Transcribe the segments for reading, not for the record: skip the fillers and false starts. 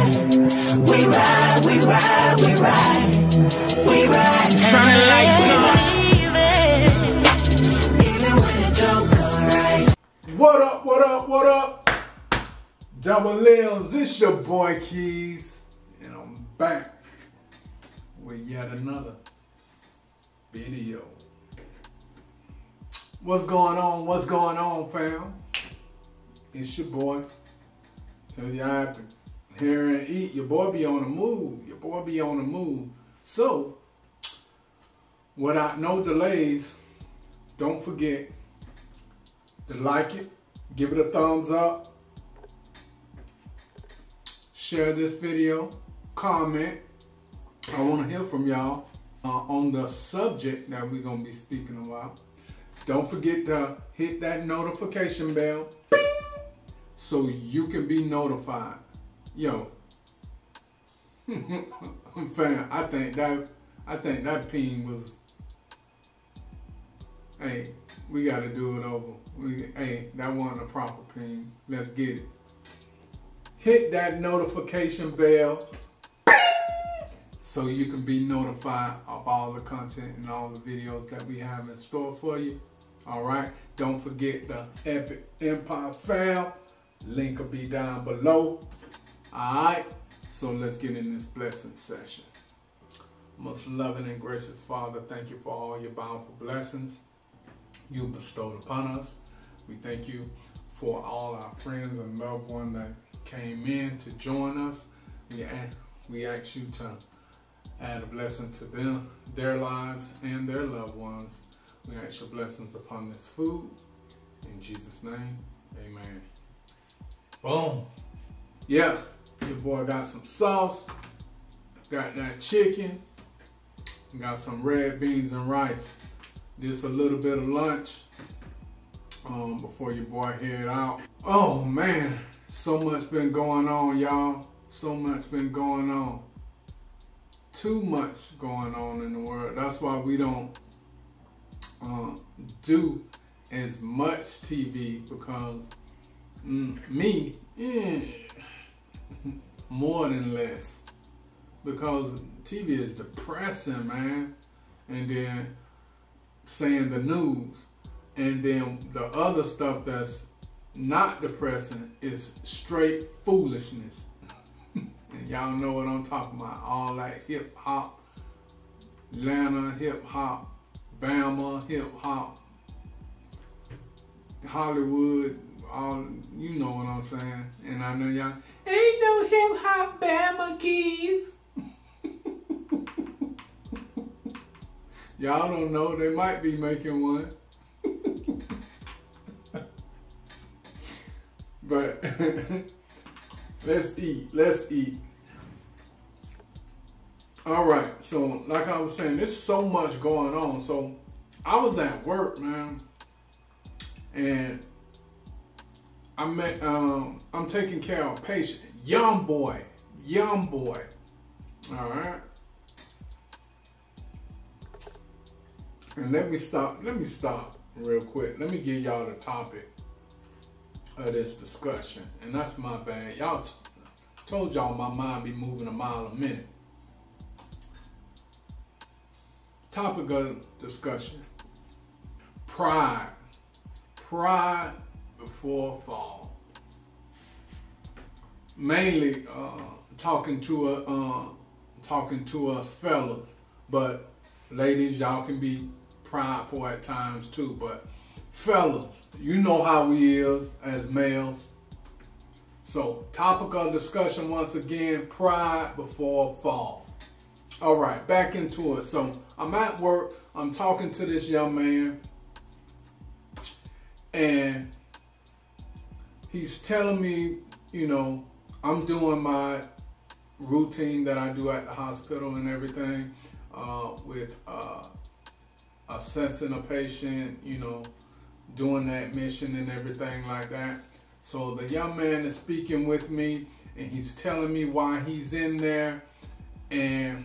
We ride, we ride, we ride. We ride. Turn the lights on. Even when the dope come right. What up, what up, what up? Double L's, it's your boy Keyz. And I'm back with yet another video. What's going on? What's going on, fam? It's your boy. Tell you I have to hear and eat. Your boy be on the move. Your boy be on the move. So, without no delays, don't forget to like it, give it a thumbs up, share this video, comment. I want to hear from y'all on the subject that we're going to be speaking about. Don't forget to hit that notification bell so you can be notified. Yo, fam, I think that ping was. Hey, we got to do it over. Hey, that wasn't a proper ping. Let's get it. Hit that notification bell so you can be notified of all the content and all the videos that we have in store for you. All right. Don't forget the Epic Empire Fam. Link will be down below. All right. So let's get in this blessing session. Most loving and gracious Father, thank you for all your bountiful blessings you bestowed upon us. We thank you for all our friends and loved ones that came in to join us. We ask you to add a blessing to them, their lives, and their loved ones. We ask your blessings upon this food. In Jesus' name, amen. Boom. Yeah, your boy got some sauce, got that chicken, got some red beans and rice. Just a little bit of lunch before your boy head out. Oh man, so much been going on, y'all. So much been going on. Too much going on in the world. That's why we don't do as much TV, because more than less, because TV is depressing, man. And then saying the news, and then the other stuff that's not depressing is straight foolishness. And y'all know what I'm talking about. All that hip hop, Atlanta hip hop, Bama hip hop, Hollywood, all, you know what I'm saying. And I know y'all ain't no hip hop Bama kids. Y'all don't know, they might be making one. But let's eat, let's eat. All right, so like I was saying, there's so much going on. So I was at work, man, and I'm taking care of a patient, young boy. All right. And let me stop real quick. Let me give y'all the topic of this discussion. And that's my bad. Y'all told y'all my mind be moving a mile a minute. Topic of discussion. Pride. Pride before fall. Mainly talking to us fellas, but ladies, y'all can be prideful at times too. But fellas, you know how we is as males. So topic of discussion once again, pride before fall. All right, back into it. So I'm at work, I'm talking to this young man, and he's telling me, you know, I'm doing my routine that I do at the hospital and everything, with assessing a patient, you know, doing that mission and everything like that. So the young man is speaking with me, and he's telling me why he's in there. And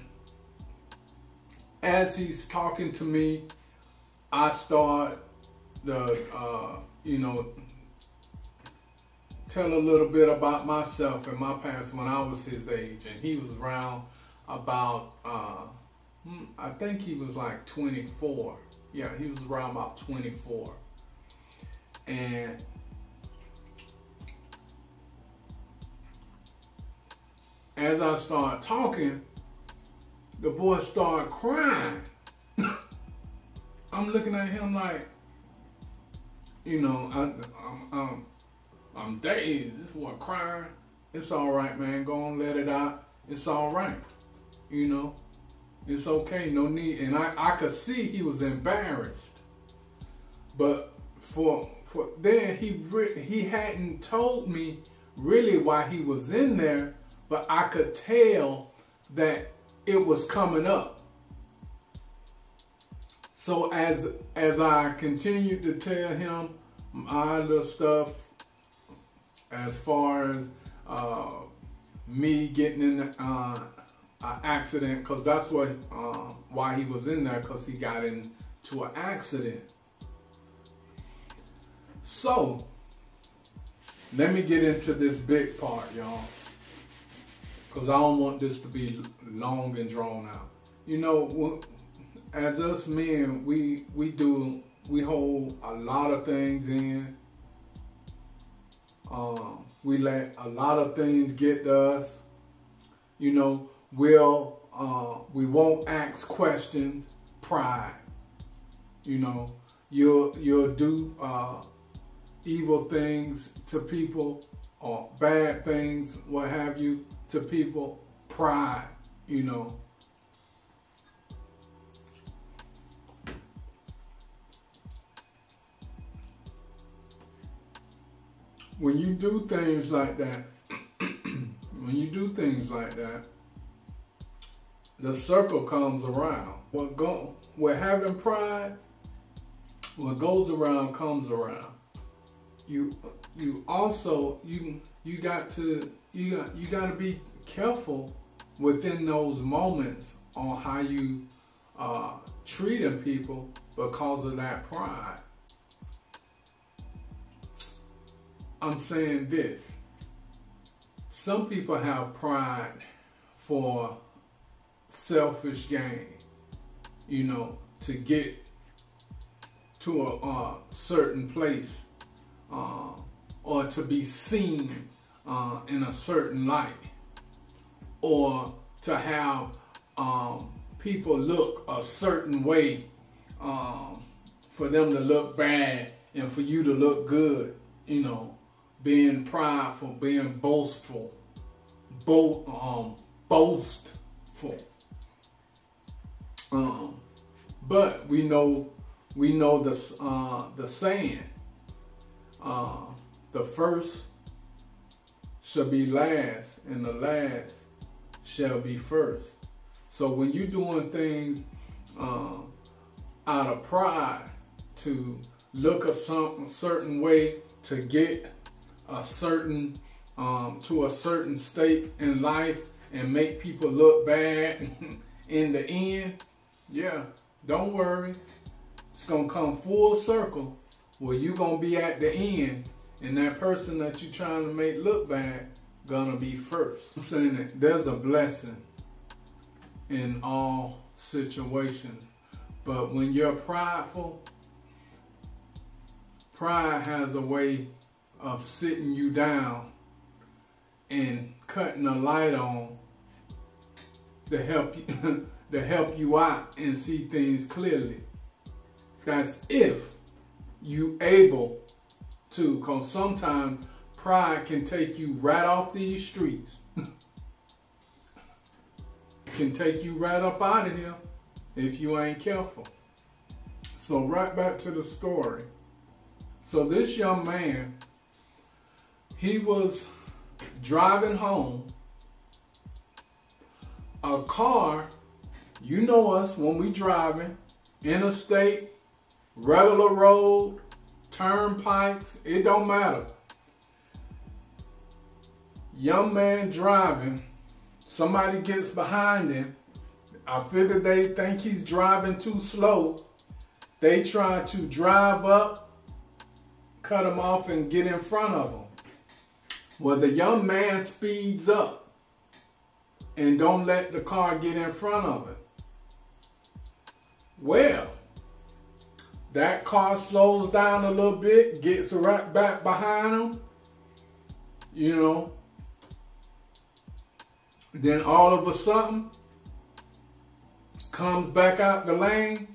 as he's talking to me, I start the, you know, tell a little bit about myself and my past when I was his age, and he was around about, I think he was like 24. Yeah, he was around about 24. And as I started talking, the boy started crying. I'm looking at him like, you know, I'm dazed. This boy crying. It's all right, man. Go on, let it out. It's all right. You know, it's okay. No need. And I could see he was embarrassed. But for then he hadn't told me really why he was in there, but I could tell that it was coming up. So as I continued to tell him my little stuff, as far as me getting in an accident, because that's what why he was in there, because he got into an accident. So let me get into this big part, y'all, because I don't want this to be long and drawn out. You know, as us men, we hold a lot of things in. We let a lot of things get to us. You know, we won't ask questions. Pride. You know, you'll do evil things to people, or bad things, what have you, to people. Pride. You know. When you do things like that, the circle comes around. What having pride, what goes around comes around. You got to be careful within those moments on how you treating people because of that pride. I'm saying this. Some people have pride for selfish gain, you know, to get to a certain place, or to be seen in a certain light, or to have people look a certain way, for them to look bad and for you to look good, you know. Being prideful, being boastful, boastful. But we know the saying. The first shall be last, and the last shall be first. So when you're doing things out of pride, to look a certain way, to get a certain to a certain state in life and make people look bad in the end, yeah, don't worry. It's gonna come full circle where you're gonna be at the end, and that person that you're trying to make look bad gonna be first. I'm saying that there's a blessing in all situations, but when you're prideful, pride has a way of sitting you down and cutting a light on to help you out and see things clearly. That's if you able to, because sometimes pride can take you right off these streets. Can take you right up out of here if you ain't careful. So right back to the story. So this young man, he was driving home. A car, you know us when we driving, interstate, regular road, turnpikes, it don't matter. Young man driving, somebody gets behind him. I figure they think he's driving too slow. They try to drive up, cut him off, and get in front of him. Well, the young man speeds up and don't let the car get in front of it. Well, that car slows down a little bit, gets right back behind him, you know. Then all of a sudden, comes back out the lane,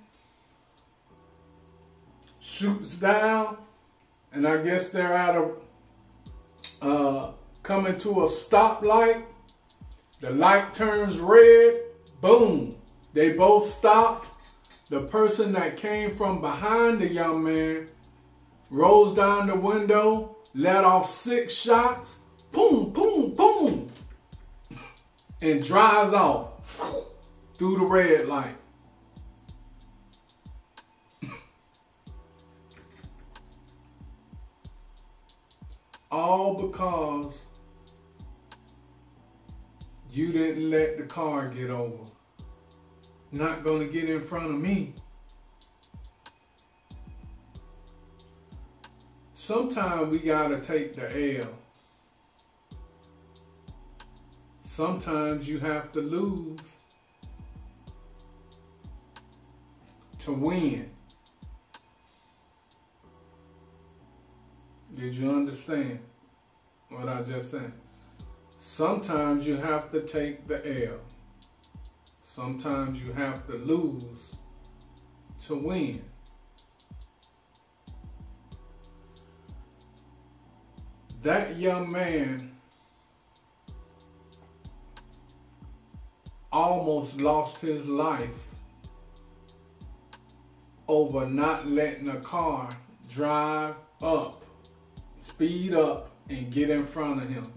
shoots down, and I guess they're at a, coming to a stoplight. The light turns red, boom, they both stopped. The person that came from behind the young man rolls down the window, let off 6 shots, boom, boom, boom, and drives off through the red light. All because you didn't let the car get over. Not gonna get in front of me. Sometimes we gotta take the L. Sometimes you have to lose to win. Did you understand what I just said? Sometimes you have to take the L. Sometimes you have to lose to win. That young man almost lost his life over not letting a car drive up, speed up, and get in front of him.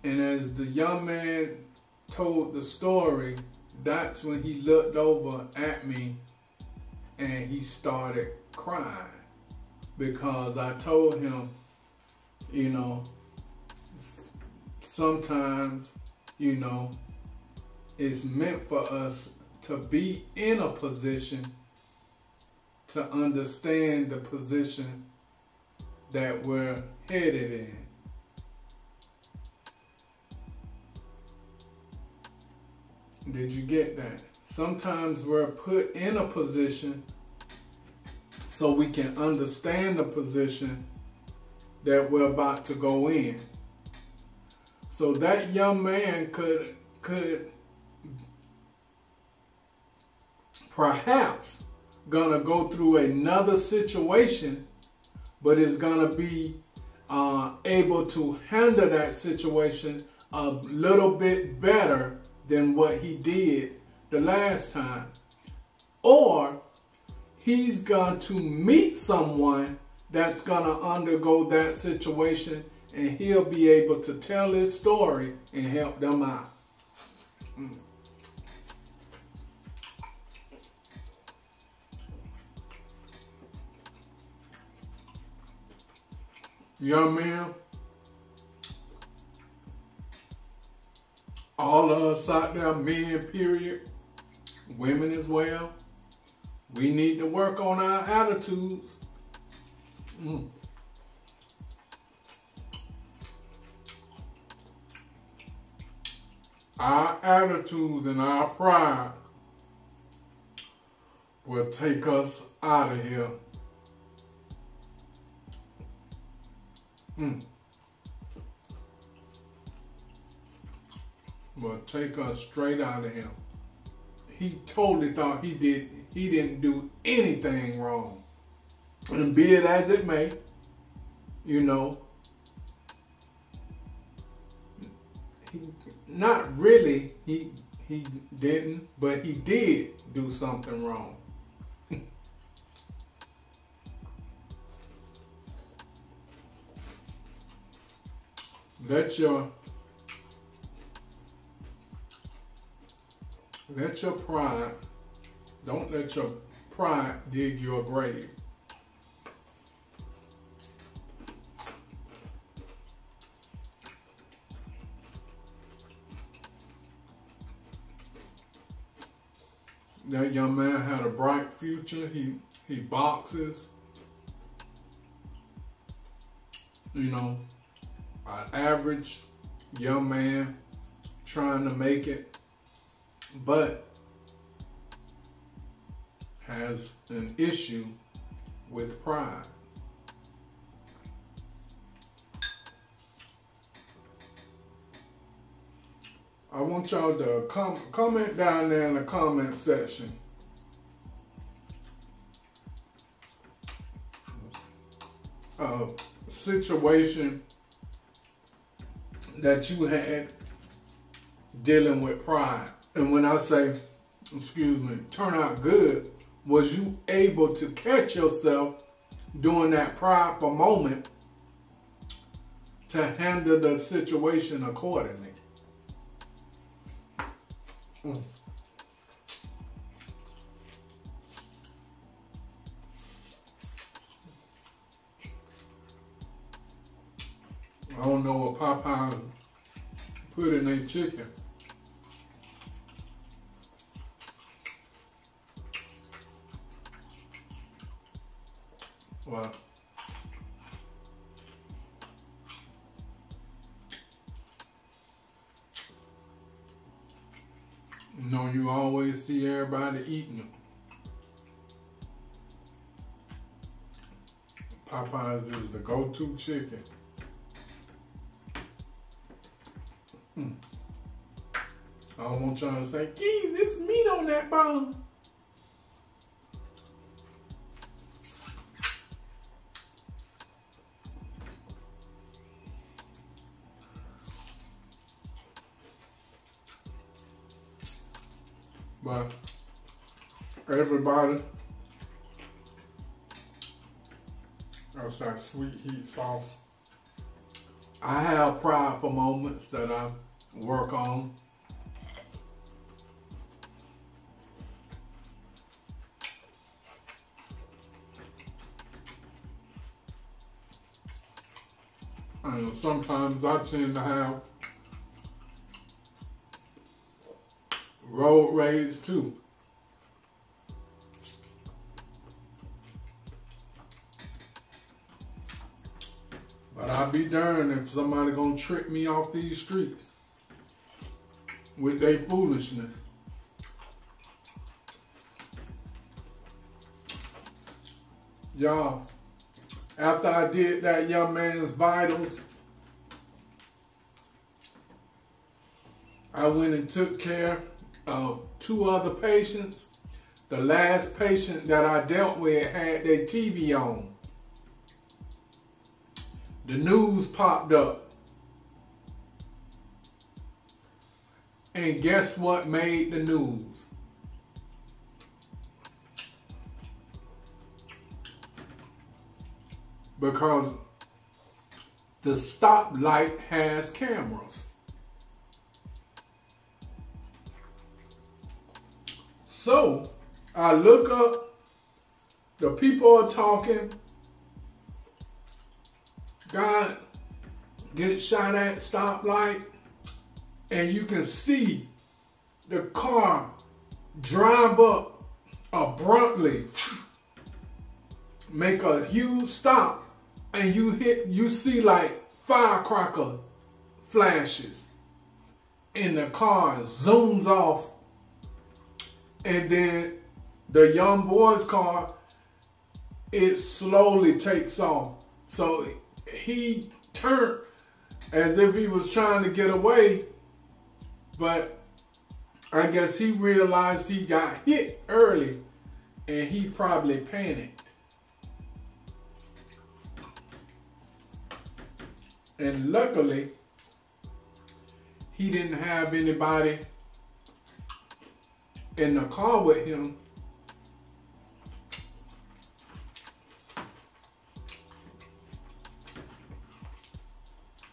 And as the young man told the story, that's when he looked over at me and he started crying, because I told him, you know, sometimes, you know, it's meant for us to be in a position to understand the position that we're headed in. Did you get that? Sometimes we're put in a position so we can understand the position that we're about to go in. So that young man could perhaps gonna go through another situation, but is gonna be able to handle that situation a little bit better than what he did the last time. Or he's going to meet someone that's going to undergo that situation, and he'll be able to tell his story and help them out. Young man, all of us out there, men period, women as well, we need to work on our attitudes. Our attitudes and our pride will take us out of here. Will take us straight out of him. He totally thought he didn't do anything wrong. And be it as it may, you know, not really, he didn't, but he did do something wrong. Let your pride, don't let your pride dig you a grave. That young man had a bright future. He boxes. you know, an average young man trying to make it, but has an issue with pride. I want y'all to comment down there in the comment section. A situation that you had dealing with pride. And when I say, excuse me, turn out good, was you able to catch yourself during that prideful moment to handle the situation accordingly? I don't know what Popeyes put in their chicken. Well, you know, you always see everybody eating them. Popeyes is the go-to chicken. I don't want y'all to say, Keyz, it's meat on that bone. But everybody, that's that sweet heat sauce. I have prideful moments that I work on. And sometimes I tend to have road rage too. But I'll be darned if somebody gonna trick me off these streets with their foolishness. Y'all, after I did that young man's vitals, I went and took care of 2 other patients. The last patient that I dealt with had their TV on. The news popped up. And guess what made the news? Because the stoplight has cameras. So I look up, the people are talking, God gets shot at stoplight, and you can see the car drive up abruptly, make a huge stop, and you see like firecracker flashes, and the car zooms off, and then the young boy's car, it slowly takes off. So he turned as if he was trying to get away, but I guess he realized he got hit early and he probably panicked. And luckily, he didn't have anybody in the car with him.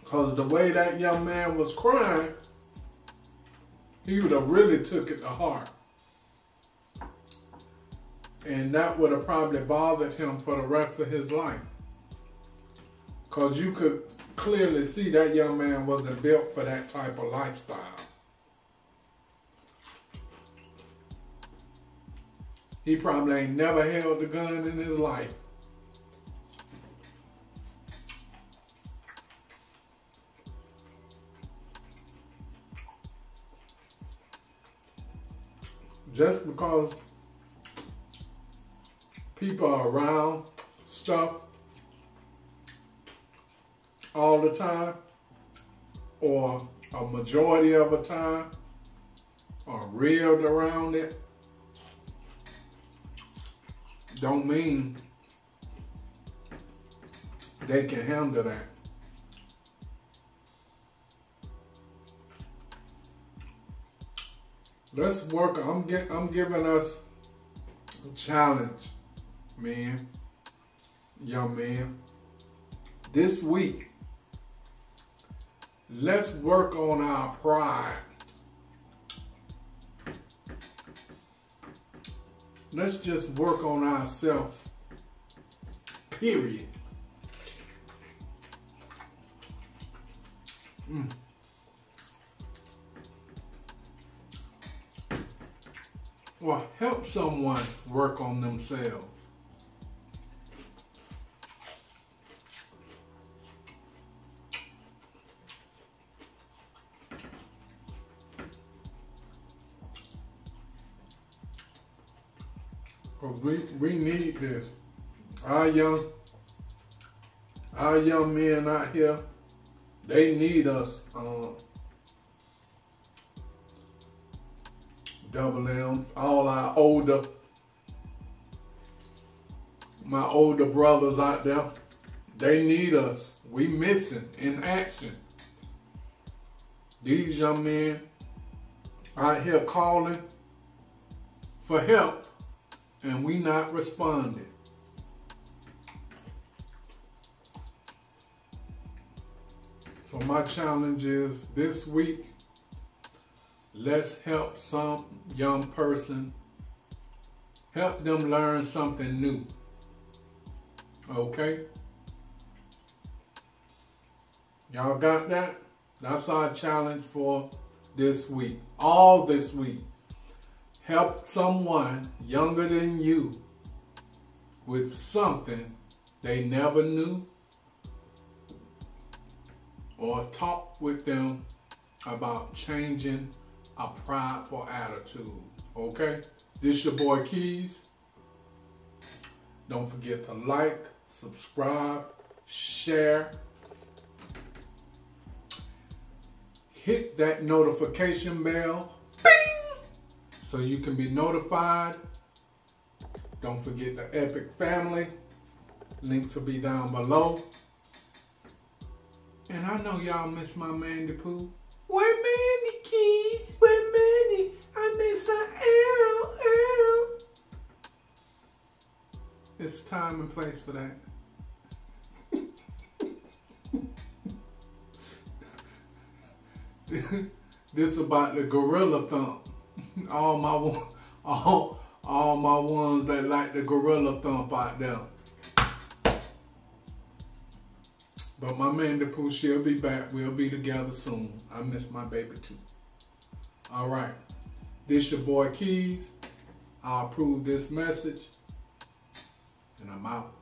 Because the way that young man was crying, he would have really took it to heart. And that would have probably bothered him for the rest of his life. Because you could clearly see that young man wasn't built for that type of lifestyle. He probably ain't never held a gun in his life. just because people are around stuff all the time, or a majority of the time, or reeled around it, don't mean they can handle that. Let's work. I'm giving us a challenge, man, young man. This week, let's work on our pride. Let's just work on ourselves, period. Or help someone work on themselves. Because we need this. Our young men out here, they need us. Double M's, all our my older brothers out there, they need us. We missing in action. These young men out here calling for help, and we not responding. So my challenge is this week, let's help some young person, help them learn something new. Okay? Y'all got that? That's our challenge for this week. All this week. Help someone younger than you with something they never knew, or talk with them about changing a prideful attitude. Okay? This your boy Keyz. Don't forget to like, subscribe, share. Hit that notification bell. Bing! So you can be notified. Don't forget the Epic Family. Links will be down below. And I know y'all miss my Mandy Pooh. Where Mandy, Keyz? Where Mandy? I miss her. Ow, ow. It's time and place for that. This about the gorilla thump. All my ones that like the gorilla thump out there. But my Mandy Pooh, she'll be back. We'll be together soon. I miss my baby too. All right. This your boy Keyz. I approve this message. And I'm out.